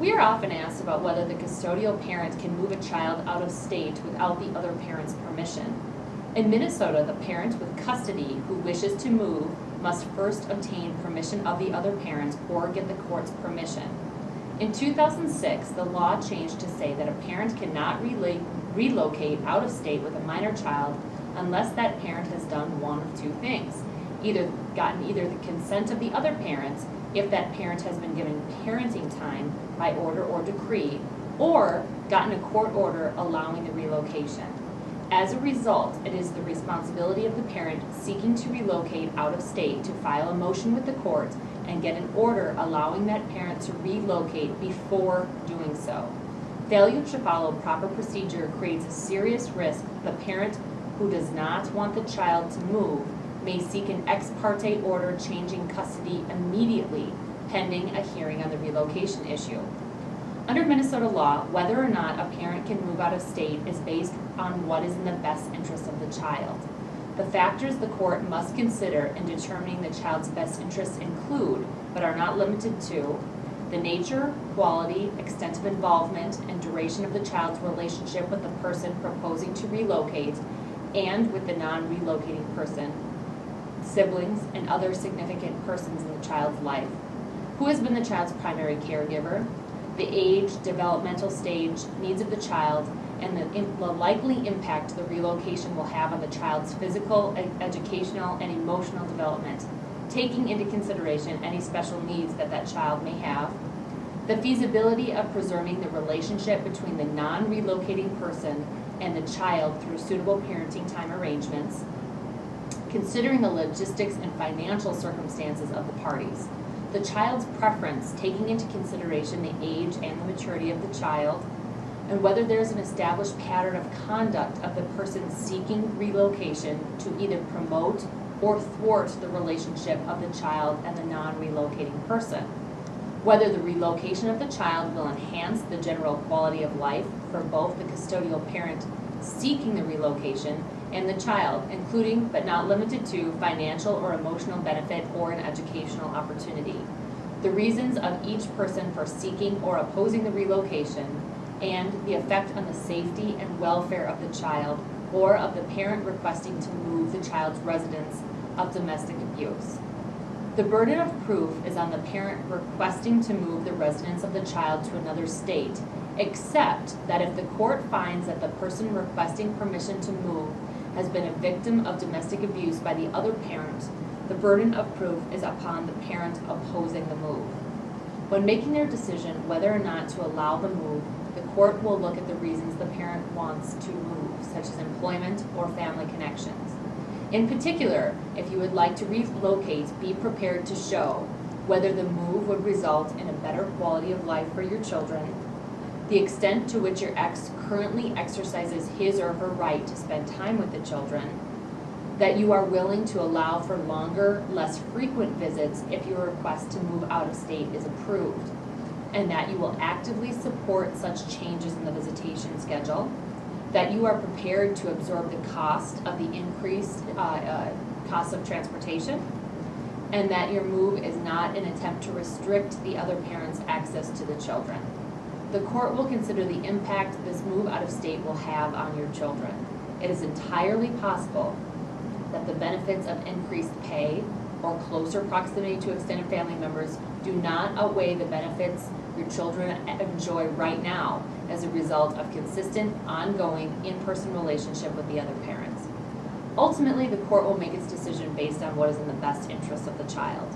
We are often asked about whether the custodial parent can move a child out of state without the other parent's permission. In Minnesota, the parent with custody who wishes to move must first obtain permission of the other parent or get the court's permission. In 2006, the law changed to say that a parent cannot relocate out of state with a minor child unless that parent has done one of two things. Gotten the consent of the other parents, if that parent has been given parenting time by order or decree, or gotten a court order allowing the relocation. As a result, it is the responsibility of the parent seeking to relocate out of state to file a motion with the court and get an order allowing that parent to relocate before doing so. Failure to follow proper procedure creates a serious risk. The parent who does not want the child to move may seek an ex parte order changing custody immediately, pending a hearing on the relocation issue. Under Minnesota law, whether or not a parent can move out of state is based on what is in the best interest of the child. The factors the court must consider in determining the child's best interests include, but are not limited to, the nature, quality, extent of involvement, and duration of the child's relationship with the person proposing to relocate and with the non-relocating person, siblings, and other significant persons in the child's life. Who has been the child's primary caregiver, the age, developmental stage, needs of the child, and the likely impact the relocation will have on the child's physical, educational, and emotional development, taking into consideration any special needs that that child may have, the feasibility of preserving the relationship between the non-relocating person and the child through suitable parenting time arrangements, considering the logistics and financial circumstances of the parties, the child's preference, taking into consideration the age and the maturity of the child, and whether there's an established pattern of conduct of the person seeking relocation to either promote or thwart the relationship of the child and the non-relocating person, whether the relocation of the child will enhance the general quality of life for both the custodial parent seeking the relocation and the child, including but not limited to financial or emotional benefit or an educational opportunity, the reasons of each person for seeking or opposing the relocation, and the effect on the safety and welfare of the child or of the parent requesting to move the child's residence of domestic abuse. The burden of proof is on the parent requesting to move the residence of the child to another state, except that if the court finds that the person requesting permission to move has been a victim of domestic abuse by the other parent, the burden of proof is upon the parent opposing the move. When making their decision whether or not to allow the move, the court will look at the reasons the parent wants to move, such as employment or family connections. In particular, if you would like to relocate, be prepared to show whether the move would result in a better quality of life for your children, the extent to which your ex currently exercises his or her right to spend time with the children, that you are willing to allow for longer, less frequent visits if your request to move out of state is approved, and that you will actively support such changes in the visitation schedule, that you are prepared to absorb the cost of the increased cost of transportation, and that your move is not an attempt to restrict the other parent's access to the children. The court will consider the impact this move out of state will have on your children. It is entirely possible that the benefits of increased pay or closer proximity to extended family members do not outweigh the benefits your children enjoy right now as a result of consistent, ongoing, in-person relationship with the other parents. Ultimately, the court will make its decision based on what is in the best interest of the child.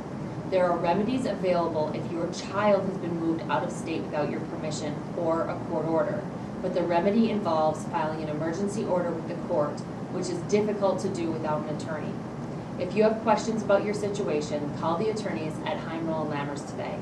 There are remedies available if your child has been moved out of state without your permission or a court order, but the remedy involves filing an emergency order with the court, which is difficult to do without an attorney. If you have questions about your situation, call the attorneys at Heim, Roll & Lammers today.